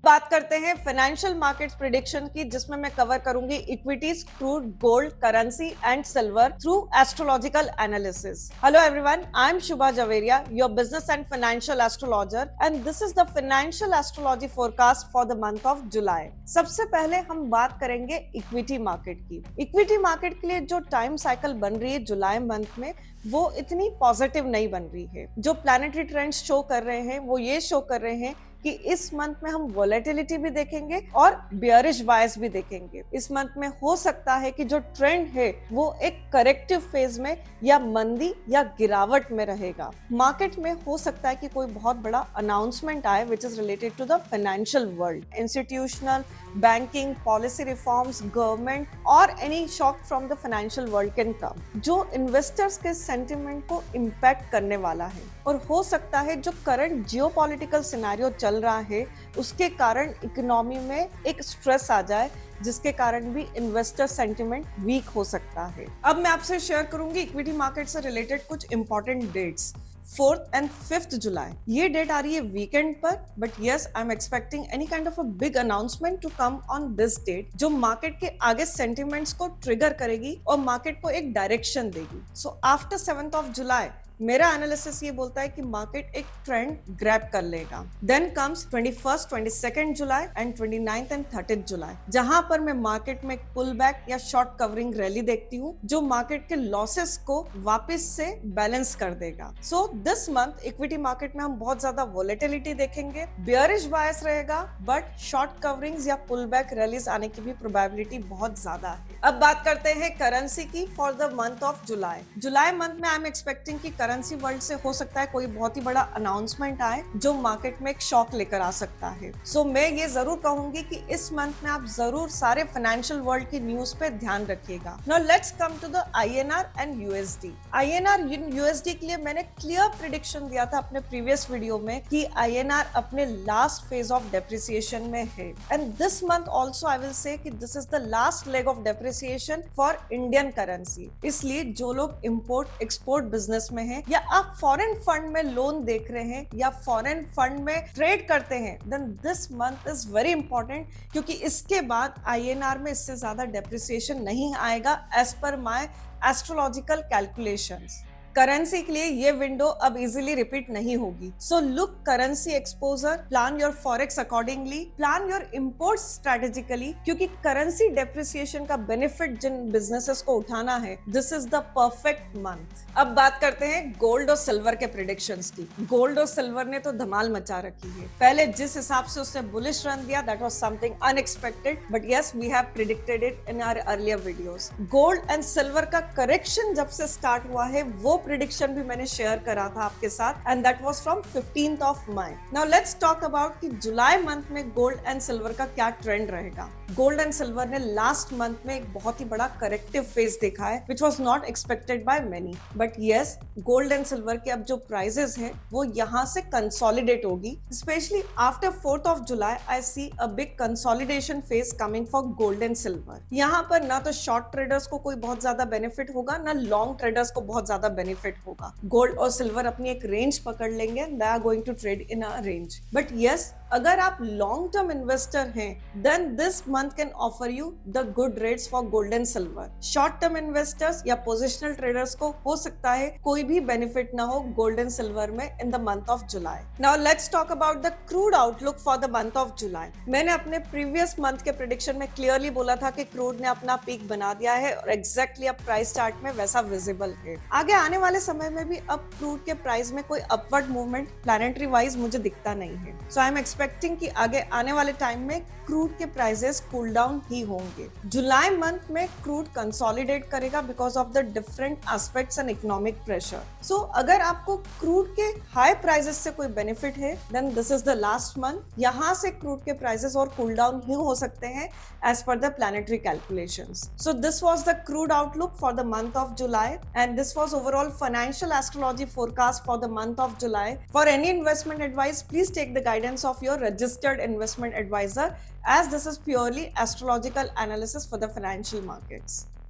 बात करते हैं फाइनेंशियल मार्केट्स प्रेडिक्शन की, जिसमें मैं कवर करूंगी equities, crude, gold, currency and silver through astrological analysis. Hello everyone, I am Shubha Javeria, your business and financial astrologer, and this is the financial astrology forecast for the month of जुलाई। सबसे पहले हम बात करेंगे equity market की। Equity market के लिए जो time cycle बन रही है जुलाई मंथ में, वो इतनी पॉजिटिव नहीं बन रही है। जो प्लैनेटरी ट्रेंड्स शो कर रहे हैं वो ये शो कर रहे हैं कि इस मंथ में हम वोलेटिलिटी भी देखेंगे और बियरिश बायस भी देखेंगे। इस मंथ में हो सकता है कि जो ट्रेंड है वो एक करेक्टिव फेज में या मंदी या गिरावट में रहेगा। मार्केट में हो सकता है कि कोई बहुत बड़ा अनाउंसमेंट आए which is related to the financial world, institutional, banking, policy reforms, government और any shock from the financial world can come, जो इन्वेस्टर्स के सेंटिमेंट को इम्पैक्ट करने वाला है। और हो सकता है जो करंट जियोपॉलिटिकल सिनेरियो चल रहा है उसके कारण इकोनॉमी में एक स्ट्रेस आ जाए, जिसके कारण भी इन्वेस्टर सेंटिमेंट वीक हो सकता है। अब मैं आपसे शेयर करूंगी इक्विटी मार्केट से रिलेटेड कुछ important dates. 4th and 5th July ये डेट आ रही है वीकेंड पर, but yes I am expecting any kind of a big announcement to come on this date, जो मार्केट के आगे सेंटिमेंट्स को ट्रिगर करेगी और मार्केट को एक डायरेक्शन देगी। So after 7th of July मेरा एनालिसिस ये बोलता है कि मार्केट एक ट्रेंड ग्रैब कर लेगा। Then comes 21st, 22nd July and 29th and 30th July, जहां पर मैं मार्केट में पुल बैक या शॉर्ट कवरिंग रैली देखती हूँ, जो मार्केट के लॉसेस को वापस से बैलेंस कर देगा। So this month equity market में हम बहुत ज्यादा वोलेटिलिटी देखेंगे, बियरिश बायस रहेगा, बट शॉर्ट कवरिंग्स या पुल बैक रैलीज आने की भी प्रोबेबिलिटी बहुत ज्यादा है। अब बात करते हैं करेंसी की for the month of July. July month में आई एम एक्सपेक्टिंग कि करेंसी वर्ल्ड से हो सकता है कोई बहुत ही बड़ा अनाउंसमेंट आए जो मार्केट में एक शॉक लेकर आ सकता है। सो मैं ये जरूर कहूंगी कि इस मंथ में आप जरूर सारे फाइनेंशियल वर्ल्ड की न्यूज पे ध्यान रखिएगा। Now let's come to the INR and USD. INR USD के लिए मैंने क्लियर प्रेडिक्शन दिया था अपने प्रीवियस वीडियो में कि आईएनआर अपने लास्ट फेज ऑफ डेप्रिसिएशन में है, and this month also I will say कि this is the last leg of depreciation for Indian currency. इसलिए जो लोग इंपोर्ट एक्सपोर्ट बिजनेस में है या आप फॉरेन फंड में लोन देख रहे हैं या फॉरेन फंड में ट्रेड करते हैं, then this month is very important, क्योंकि इसके बाद आईएनआर में इससे ज्यादा डेप्रिसिएशन नहीं आएगा as per my astrological calculations. Currency के लिए ये विंडो अब इजीली रिपीट नहीं होगी। So look currency exposure, plan your forex accordingly, plan your import strategically, क्योंकि करेंसी डेप्रिसिएशन का बेनिफिट जिन बिजनेसेस को उठाना है, this is the perfect month. अब बात करते हैं गोल्ड और सिल्वर के प्रेडिक्शंस की। गोल्ड और सिल्वर ने तो धमाल मचा रखी है। पहले जिस हिसाब से उसने बुलिश रन दिया, that was something unexpected, but yes we have predicted it in our earlier videos. Gold and silver का करेक्शन जब से स्टार्ट हुआ है, वो प्रेडिक्शन भी मैंने शेयर करा था आपके साथ, and that was from 15th of May. Now let's talk about कि जुलाई मंथ में गोल्ड एंड सिल्वर का क्या ट्रेंड रहेगा। गोल्ड एंड सिल्वर ने लास्ट मंथ में एक बहुत ही बड़ा करेक्टिव फेज देखा है, which was not expected by many, but yes gold and silver के अब जो प्राइसेस हैं वो यहाँ से कंसोलिडेट होगी। Specially after 4th of July I see a big consolidation phase coming for gold and silver. यहाँ पर ना तो शॉर्ट ट्रेडर्स को कोई बहुत ज्यादा बेनिफिट होगा, ना लॉन्ग ट्रेडर्स को बहुत ज्यादा बेनिफिट होगा। गोल्ड और सिल्वर अपनी एक रेंज पकड़ लेंगे, they are going to trade in a range. But yes, अगर आप लॉन्ग टर्म इन्वेस्टर हैं, then this month can offer you the good rates for gold and silver. Short term investors या positional traders को हो सकता है कोई भी बेनिफिट ना हो गोल्ड एंड सिल्वर में in the month of July. Now let's talk about the crude outlook for the month of जुलाई। मैंने अपने प्रीवियस मंथ के प्रेडिक्शन में क्लियरली बोला था कि क्रूड ने अपना पीक बना दिया है और एग्जैक्टली अब प्राइस चार्ट में वैसा विजिबल है। आगे आने वाले समय में भी अब क्रूड के प्राइस में कोई अपवर्ड मूवमेंट प्लैनेटरी वाइज मुझे दिखता नहीं है। सो आई एम एक्सपेक्टिंग कि आगे आने वाले टाइम में क्रूड के प्राइसेस कूल डाउन ही होंगे। जुलाई मंथ में क्रूड कंसोलिडेट करेगा because of the different aspects and economic pressure. So अगर आपको क्रूड के हाई प्राइसेस से कोई बेनिफिट है, then this is the last month. यहाँ से क्रूड के प्राइसेस और कूल डाउन ही हो सकते हैं as per the planetary calculations. So this was the crude outlook for the month of July, and this was overall financial astrology forecast for the month of July. For any investment advice, please take the guidance of your registered investment advisor, as this is purely astrological analysis for the financial markets.